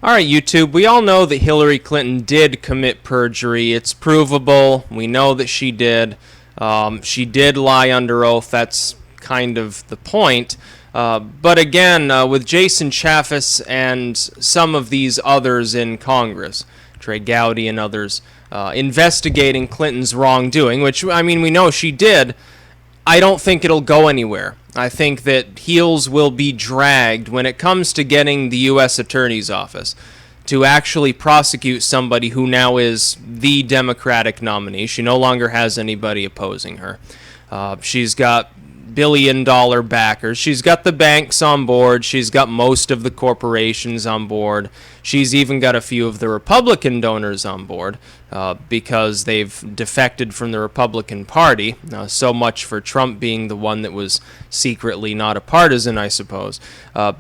All right, YouTube, we all know that Hillary Clinton did commit perjury. It's provable. We know that she did. She did lie under oath. That's kind of the point. But again, with Jason Chaffetz and some of these others in Congress, Trey Gowdy and others, investigating Clinton's wrongdoing, which, I mean, we know she did, I don't think it'll go anywhere. I think that heels will be dragged when it comes to getting the U.S. Attorney's Office to actually prosecute somebody who now is the Democratic nominee. She no longer has anybody opposing her. She's got billion-dollar backers. She's got the banks on board. She's got most of the corporations on board. She's even got a few of the Republican donors on board because they've defected from the Republican Party. So much for Trump being the one that was secretly not a partisan, I suppose.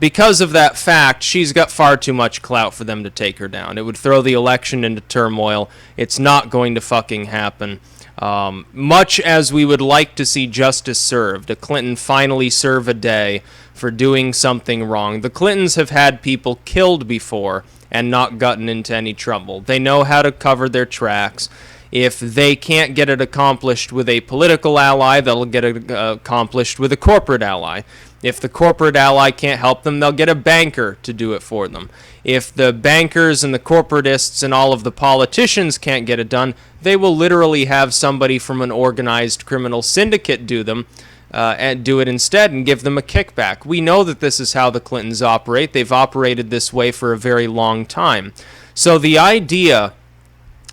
Because of that fact, she's got far too much clout for them to take her down. It would throw the election into turmoil. It's not going to fucking happen. Much as we would like to see justice served, a Clinton finally serve a day for doing something wrong. The Clintons have had people killed before and not gotten into any trouble. They know how to cover their tracks. If they can't get it accomplished with a political ally, they'll get it accomplished with a corporate ally. If the corporate ally can't help them, they'll get a banker to do it for them. If the bankers and the corporatists and all of the politicians can't get it done, they will literally have somebody from an organized criminal syndicate do them and do it instead and give them a kickback. We know that this is how the Clintons operate. They've operated this way for a very long time. So the idea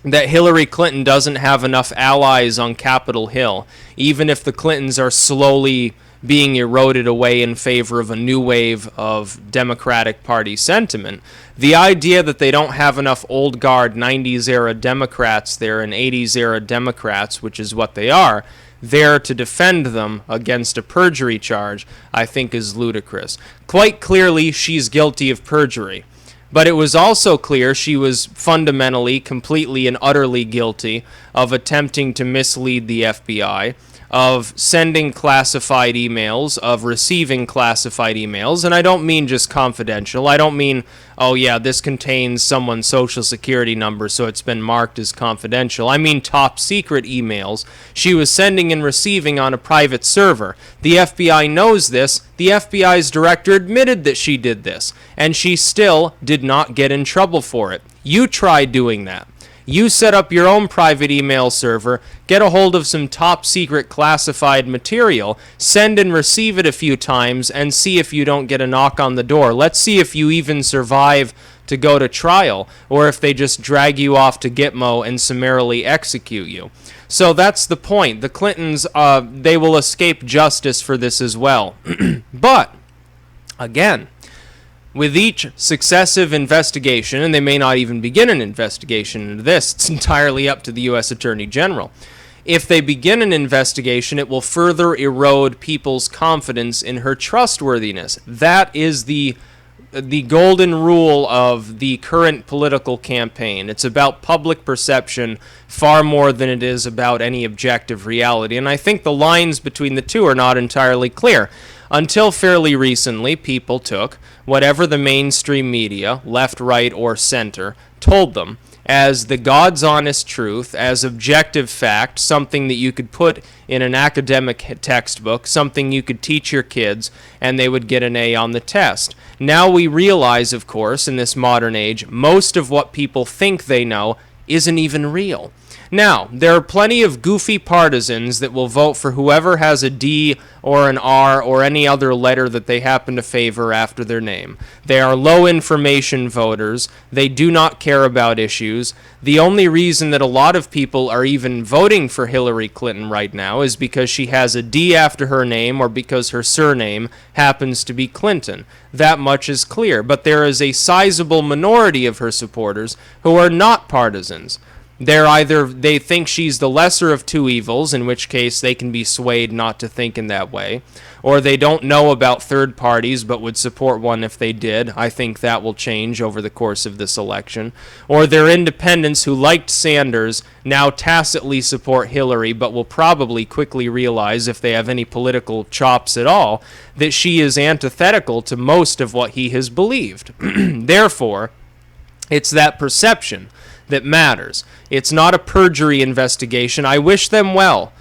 that Hillary Clinton doesn't have enough allies on Capitol Hill, even if the Clintons are slowly being eroded away in favor of a new wave of Democratic Party sentiment, the idea that they don't have enough old guard 90s era Democrats there and 80s era Democrats, which is what they are, there to defend them against a perjury charge, I think is ludicrous. Quite clearly, she's guilty of perjury. But it was also clear she was fundamentally, completely, and utterly guilty of attempting to mislead the FBI, of sending classified emails, of receiving classified emails, and I don't mean just confidential. I don't mean, oh yeah, this contains someone's social security number, so it's been marked as confidential. I mean top secret emails she was sending and receiving on a private server. The FBI knows this. The FBI's director admitted that she did this, and she still did not get in trouble for it. You try doing that. You set up your own private email server, get a hold of some top secret classified material, send and receive it a few times, and see if you don't get a knock on the door. Let's see if you even survive to go to trial, or if they just drag you off to Gitmo and summarily execute you. So that's the point. The Clintons, they will escape justice for this as well. But, again, with each successive investigation, and they may not even begin an investigation into this, it's entirely up to the U.S. Attorney General. If they begin an investigation, it will further erode people's confidence in her trustworthiness. That is the golden rule of the current political campaign. It's about public perception far more than it is about any objective reality. And I think the lines between the two are not entirely clear. Until fairly recently, people took whatever the mainstream media, left, right, or center, told them as the God's honest truth, as objective fact, something that you could put in an academic textbook, something you could teach your kids, and they would get an A on the test. Now we realize, of course, in this modern age, most of what people think they know isn't even real. Now, there are plenty of goofy partisans that will vote for whoever has a D or an R or any other letter that they happen to favor after their name. They are low information voters. They do not care about issues. The only reason that a lot of people are even voting for Hillary Clinton right now is because she has a D after her name or because her surname happens to be Clinton. That much is clear. But there is a sizable minority of her supporters who are not partisans. They think she's the lesser of two evils, in which case they can be swayed not to think in that way, or they don't know about third parties but would support one if they did. I think that will change over the course of this election. Or they're independents who liked Sanders, now tacitly support Hillary, but will probably quickly realize, if they have any political chops at all, that she is antithetical to most of what he has believed. Therefore, It's that perception that matters. It's not a perjury investigation. I wish them well.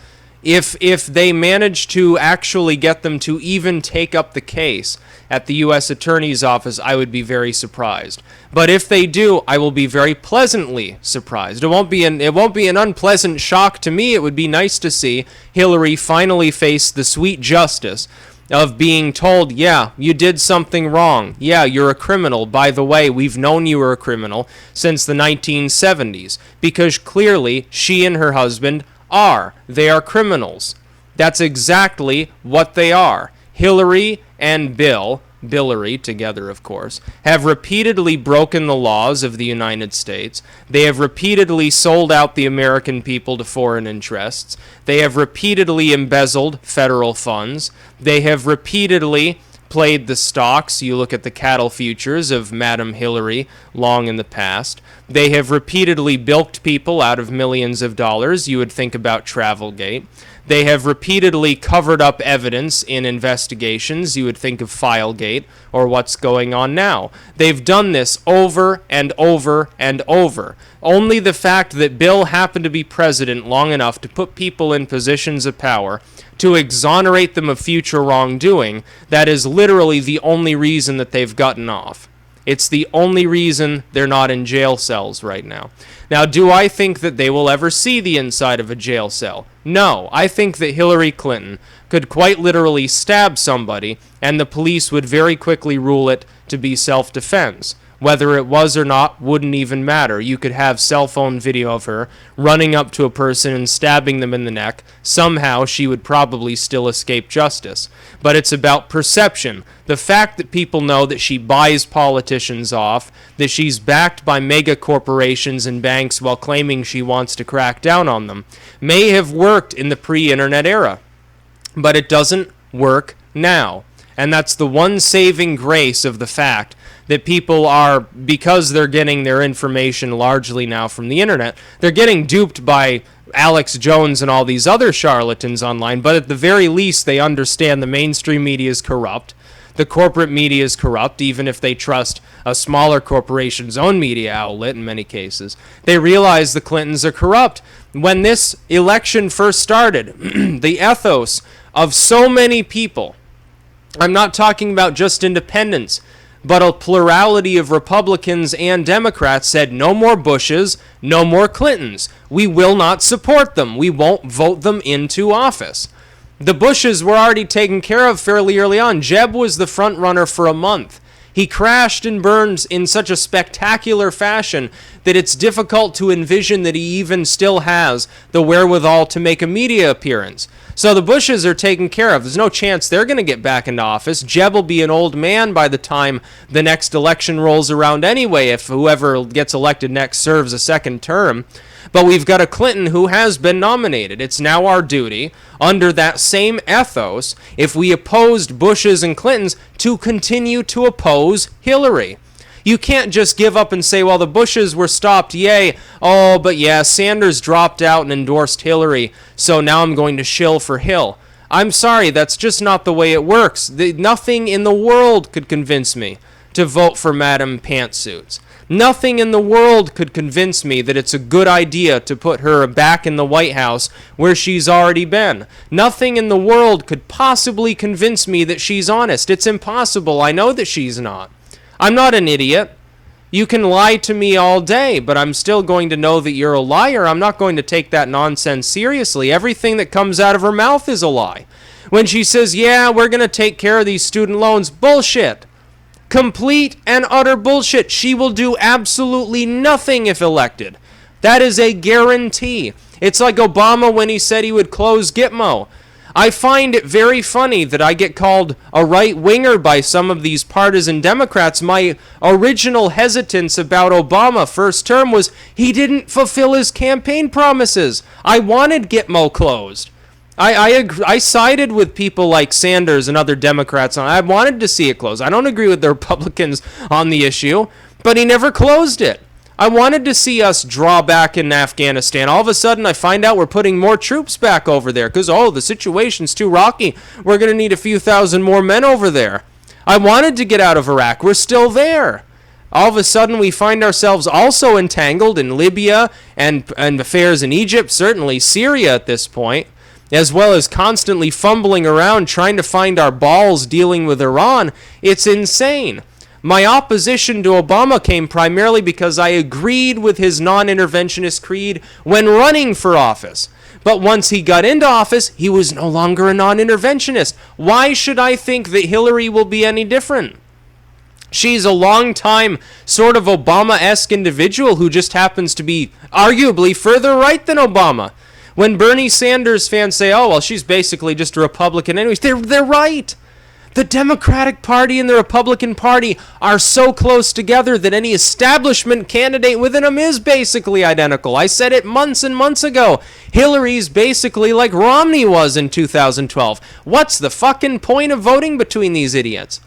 If they manage to actually get them to even take up the case at the U.S. Attorney's Office, I would be very surprised. But if they do, I will be very pleasantly surprised. It won't be an unpleasant shock to me. It would be nice to see Hillary finally face the sweet justice of being told, yeah, you did something wrong. Yeah, you're a criminal. By the way, we've known you were a criminal since the 1970s, because clearly she and her husband are. They are criminals. That's exactly what they are. Hillary and Billary together, of course, have repeatedly broken the laws of the United States. They have repeatedly sold out the American people to foreign interests. They have repeatedly embezzled federal funds. They have repeatedly played the stocks. You look at the cattle futures of Madam Hillary long in the past. They have repeatedly bilked people out of millions of dollars. You would think about Travelgate. They have repeatedly covered up evidence in investigations. You would think of Filegate or what's going on now. They've done this over and over and over. Only the fact that Bill happened to be president long enough to put people in positions of power to exonerate them of future wrongdoing, that is literally the only reason that they've gotten off. It's the only reason they're not in jail cells right now. Now, do I think that they will ever see the inside of a jail cell? No. I think that Hillary Clinton could quite literally stab somebody, and the police would very quickly rule it to be self-defense. Whether it was or not wouldn't even matter. You could have cell phone video of her running up to a person and stabbing them in the neck. Somehow she would probably still escape justice. But it's about perception. The fact that people know that she buys politicians off, that she's backed by mega corporations and banks while claiming she wants to crack down on them, may have worked in the pre-internet era. But it doesn't work now. And that's the one saving grace of the fact that people are, because they're getting their information largely now from the internet, they're getting duped by Alex Jones and all these other charlatans online, but at the very least they understand the mainstream media is corrupt, the corporate media is corrupt, even if they trust a smaller corporation's own media outlet in many cases. They realize the Clintons are corrupt. When this election first started, the ethos of so many people, I'm not talking about just independents, but a plurality of Republicans and Democrats said no more Bushes, no more Clintons. We will not support them. We won't vote them into office. The Bushes were already taken care of fairly early on. Jeb was the front runner for a month. He crashed and burned in such a spectacular fashion that it's difficult to envision that he even still has the wherewithal to make a media appearance. So the Bushes are taken care of. There's no chance they're going to get back into office. Jeb will be an old man by the time the next election rolls around anyway, if whoever gets elected next serves a second term. But we've got a Clinton who has been nominated. It's now our duty, under that same ethos, if we opposed Bushes and Clintons, to continue to oppose Hillary. You can't just give up and say, well, the Bushes were stopped, yay. Oh, but yeah, Sanders dropped out and endorsed Hillary, so now I'm going to shill for Hill. I'm sorry, that's just not the way it works. Nothing in the world could convince me to vote for Madam Pantsuits. Nothing in the world could convince me that it's a good idea to put her back in the White House where she's already been. Nothing in the world could possibly convince me that she's honest. It's impossible. I know that she's not. I'm not an idiot. You can lie to me all day, but I'm still going to know that you're a liar. I'm not going to take that nonsense seriously. Everything that comes out of her mouth is a lie. When she says, yeah, we're going to take care of these student loans, bullshit. Complete and utter bullshit. She will do absolutely nothing if elected. That is a guarantee. It's like Obama when he said he would close Gitmo. I find it very funny that I get called a right-winger by some of these partisan Democrats. My original hesitance about Obama first term was he didn't fulfill his campaign promises. I wanted Gitmo closed. I sided with people like Sanders and other Democrats. I wanted to see it closed. I don't agree with the Republicans on the issue, but he never closed it. I wanted to see us draw back in Afghanistan. All of a sudden, I find out we're putting more troops back over there because, the situation's too rocky. We're going to need a few thousand more men over there. I wanted to get out of Iraq. We're still there. All of a sudden, we find ourselves also entangled in Libya and affairs in Egypt, certainly Syria at this point, as well as constantly fumbling around trying to find our balls dealing with Iran. It's insane. My opposition to Obama came primarily because I agreed with his non-interventionist creed when running for office. But once he got into office, he was no longer a non-interventionist. Why should I think that Hillary will be any different? She's a long-time sort of Obama-esque individual who just happens to be arguably further right than Obama. When Bernie Sanders fans say, oh, well, she's basically just a Republican anyways, they're right. The Democratic Party and the Republican Party are so close together that any establishment candidate within them is basically identical. I said it months and months ago. Hillary's basically like Romney was in 2012. What's the fucking point of voting between these idiots?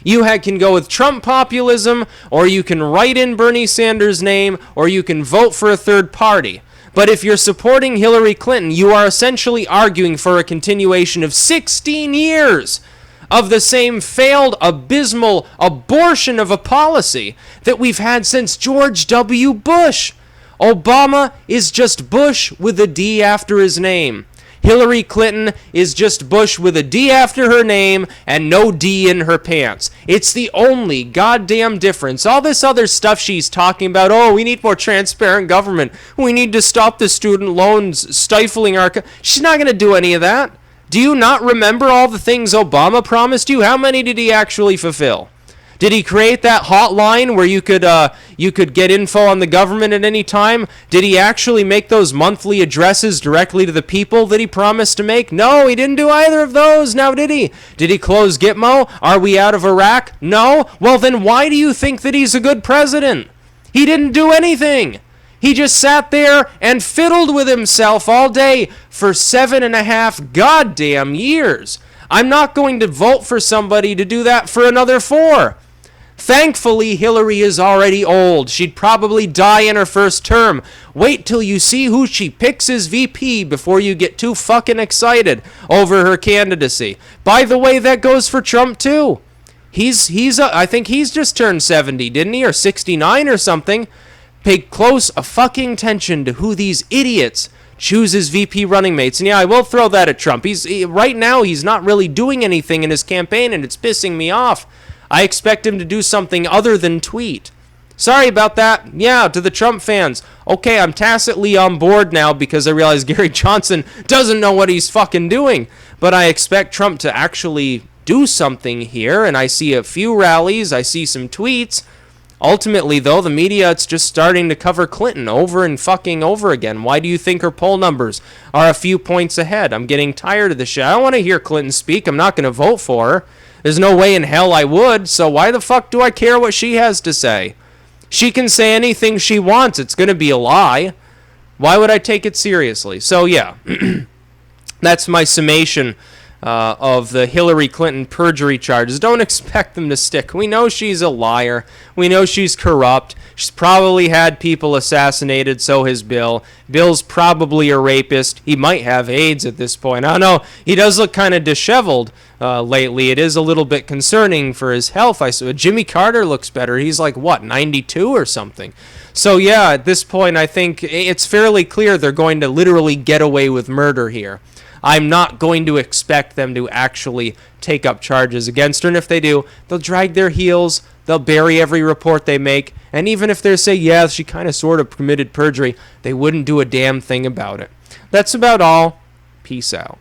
You can go with Trump populism, or you can write in Bernie Sanders' name, or you can vote for a third party. But if you're supporting Hillary Clinton, you are essentially arguing for a continuation of 16 years of the same failed, abysmal abortion of a policy that we've had since George W. Bush. Obama is just Bush with a D after his name. Hillary Clinton is just Bush with a D after her name and no D in her pants. It's the only goddamn difference. All this other stuff she's talking about, oh, we need more transparent government. We need to stop the student loans stifling our... She's not going to do any of that. Do you not remember all the things Obama promised you? How many did he actually fulfill? Did he create that hotline where you could get info on the government at any time? Did he actually make those monthly addresses directly to the people that he promised to make? No, he didn't do either of those. Now, did he? Did he close Gitmo? Are we out of Iraq? No. Well, then why do you think that he's a good president? He didn't do anything. He just sat there and fiddled with himself all day for 7.5 goddamn years. I'm not going to vote for somebody to do that for another 4. Thankfully, Hillary is already old. She'd probably die in her first term. Wait till you see who she picks as VP before you get too fucking excited over her candidacy. By the way, that goes for Trump too. I think he's just turned 70, didn't he? Or 69 or something. Pay close fucking attention to who these idiots choose as VP running mates. And yeah, I will throw that at Trump. Right now, he's not really doing anything in his campaign, and it's pissing me off. I expect him to do something other than tweet. Sorry about that. Yeah, to the Trump fans. Okay, I'm tacitly on board now because I realize Gary Johnson doesn't know what he's fucking doing. But I expect Trump to actually do something here, and I see a few rallies, I see some tweets. Ultimately, though, the media, it's just starting to cover Clinton over and fucking over again. Why do you think her poll numbers are a few points ahead? I'm getting tired of this shit. I don't want to hear Clinton speak. I'm not going to vote for her. There's no way in hell I would, so why the fuck do I care what she has to say? She can say anything she wants. It's going to be a lie. Why would I take it seriously? So, yeah, that's my summation of the Hillary Clinton perjury charges. Don't expect them to stick. We know she's a liar. We know she's corrupt. She's probably had people assassinated, so has Bill. Bill's probably a rapist. He might have AIDS at this point. I don't know. He does look kind of disheveled lately. It is a little bit concerning for his health. I saw Jimmy Carter looks better. He's like, what, 92 or something? So, yeah, at this point, I think it's fairly clear they're going to literally get away with murder here. I'm not going to expect them to actually take up charges against her, and if they do, they'll drag their heels, they'll bury every report they make, and even if they say, yeah, she kind of sort of committed perjury, they wouldn't do a damn thing about it. That's about all. Peace out.